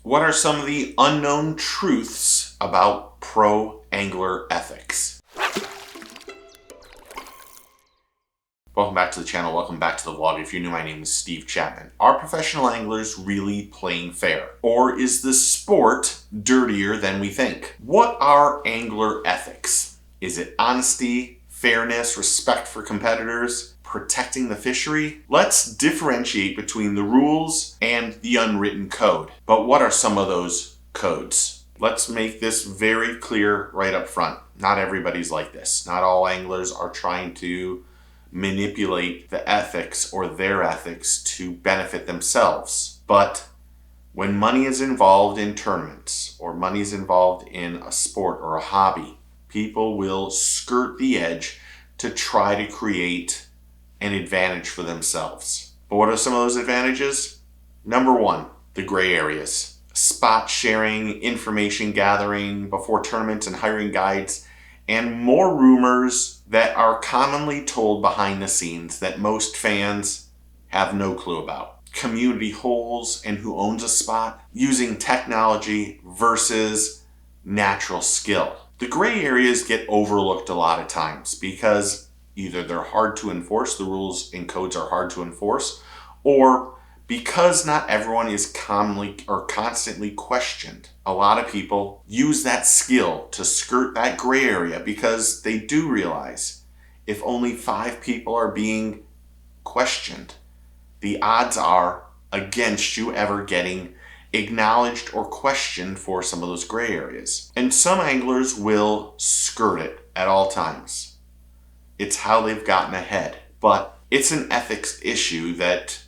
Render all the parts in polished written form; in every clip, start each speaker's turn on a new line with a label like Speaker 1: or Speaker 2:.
Speaker 1: What are some of the unknown truths about pro angler ethics? Welcome back to the channel. Welcome back to the vlog. If you're new, my name is Steve Chapman. Are professional anglers really playing fair? Or is the sport dirtier than we think? What are angler ethics? Is it honesty, fairness, respect for competitors, protecting the fishery? Let's differentiate between the rules and the unwritten code. But what are some of those codes? Let's make this very clear right up front. Not everybody's like this. Not all anglers are trying to manipulate the ethics or their ethics to benefit themselves. But when money is involved in tournaments or money is involved in a sport or a hobby, people will skirt the edge to try to create an advantage for themselves. But what are some of those advantages? Number one, the gray areas. Spot sharing, information gathering before tournaments and hiring guides, and more rumors that are commonly told behind the scenes that most fans have no clue about. Community holes and who owns a spot, using technology versus natural skill. The gray areas get overlooked a lot of times because either they're hard to enforce, the rules and codes are hard to enforce, or because not everyone is commonly or constantly questioned. A lot of people use that skill to skirt that gray area because they do realize if only 5 people are being questioned, the odds are against you ever getting acknowledged or questioned for some of those gray areas. And some anglers will skirt it at all times. It's how they've gotten ahead. But it's an ethics issue that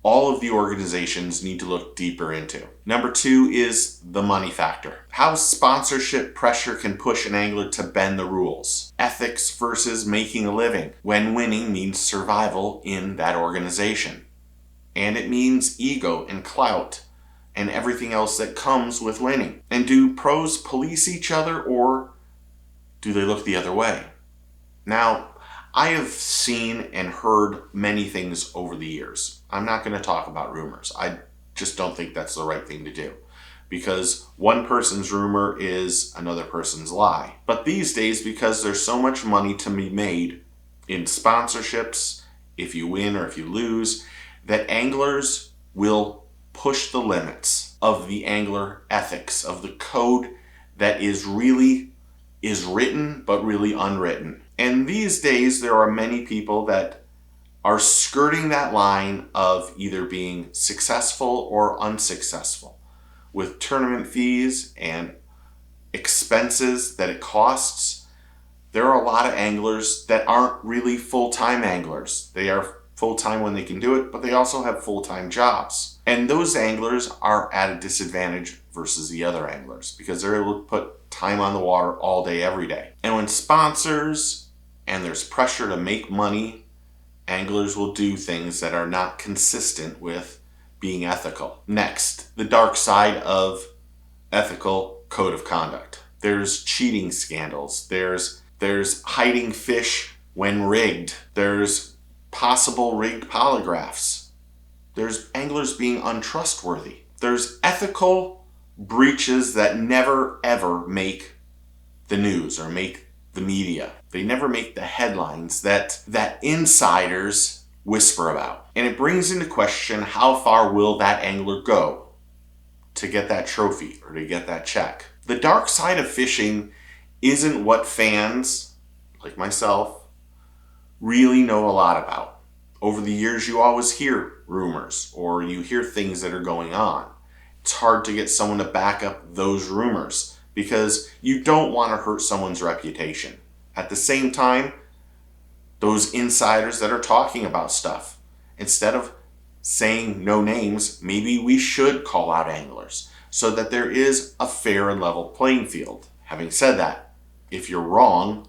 Speaker 1: all of the organizations need to look deeper into. Number 2 is the money factor. How sponsorship pressure can push an angler to bend the rules. Ethics versus making a living, when winning means survival in that organization. And it means ego and clout and everything else that comes with winning. And do pros police each other, or do they look the other way? Now, I have seen and heard many things over the years. I'm not going to talk about rumors. I just don't think that's the right thing to do, because one person's rumor is another person's lie. But these days, because there's so much money to be made in sponsorships, if you win or if you lose, that anglers will push the limits of the angler ethics, of the code that is written but really unwritten. And these days, there are many people that are skirting that line of either being successful or unsuccessful with tournament fees and expenses that it costs. There are a lot of anglers that aren't really full-time anglers. They are full-time when they can do it, but they also have full-time jobs. And those anglers are at a disadvantage versus the other anglers because they're able to put time on the water all day, every day. And when sponsors and there's pressure to make money, anglers will do things that are not consistent with being ethical. Next, the dark side of ethical code of conduct. There's cheating scandals. There's hiding fish when rigged. There's possible rigged polygraphs. There's anglers being untrustworthy. There's ethical breaches that never ever make the news or make the media. They never make the headlines that insiders whisper about. And it brings into question, how far will that angler go to get that trophy or to get that check? The dark side of fishing isn't what fans, like myself, really know a lot about. Over the years, you always hear rumors or you hear things that are going on. It's hard to get someone to back up those rumors because you don't want to hurt someone's reputation. At the same time, those insiders that are talking about stuff, instead of saying no names, maybe we should call out anglers so that there is a fair and level playing field. Having said that, if you're wrong,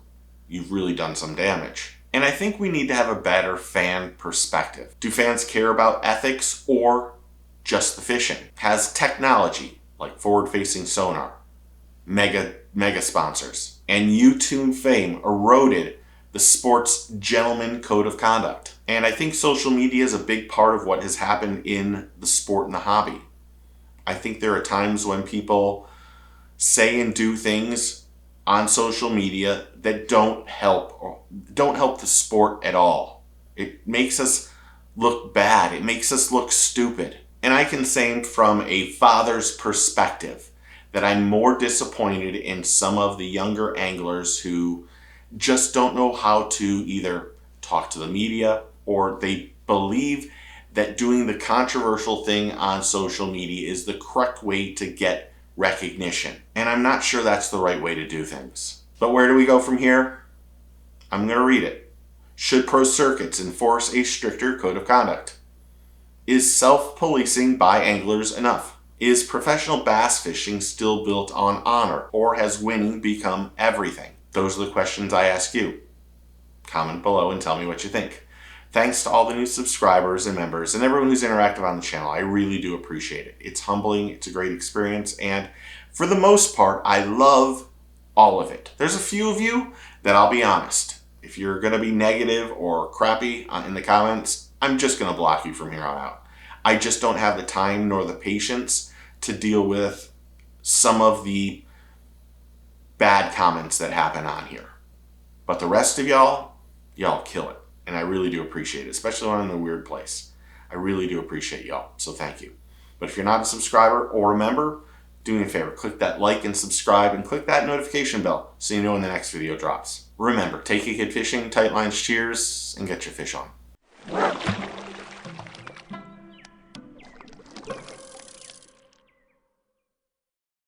Speaker 1: you've really done some damage. And I think we need to have a better fan perspective. Do fans care about ethics or just the fishing? Has technology, like forward-facing sonar, mega sponsors, and YouTube fame eroded the sport's gentleman code of conduct? And I think social media is a big part of what has happened in the sport and the hobby. I think there are times when people say and do things on social media that don't help the sport at all. It makes us look bad. It makes us look stupid. And I can say from a father's perspective that I'm more disappointed in some of the younger anglers who just don't know how to either talk to the media, or they believe that doing the controversial thing on social media is the correct way to get recognition. And I'm not sure that's the right way to do things. But where do we go from here? I'm going to read it. Should pro circuits enforce a stricter code of conduct? Is self-policing by anglers enough? Is professional bass fishing still built on honor, or has winning become everything? Those are the questions I ask you. Comment below and tell me what you think. Thanks to all the new subscribers and members and everyone who's interactive on the channel. I really do appreciate it. It's humbling, it's a great experience, and for the most part, I love all of it. There's a few of you that I'll be honest. If you're going to be negative or crappy in the comments, I'm just going to block you from here on out. I just don't have the time nor the patience to deal with some of the bad comments that happen on here. But the rest of y'all kill it. And I really do appreciate it, especially when I'm in a weird place. I really do appreciate y'all, so thank you. But if you're not a subscriber or a member, do me a favor, click that like and subscribe and click that notification bell so you know when the next video drops. Remember, take a kid fishing, tight lines, cheers, and get your fish on.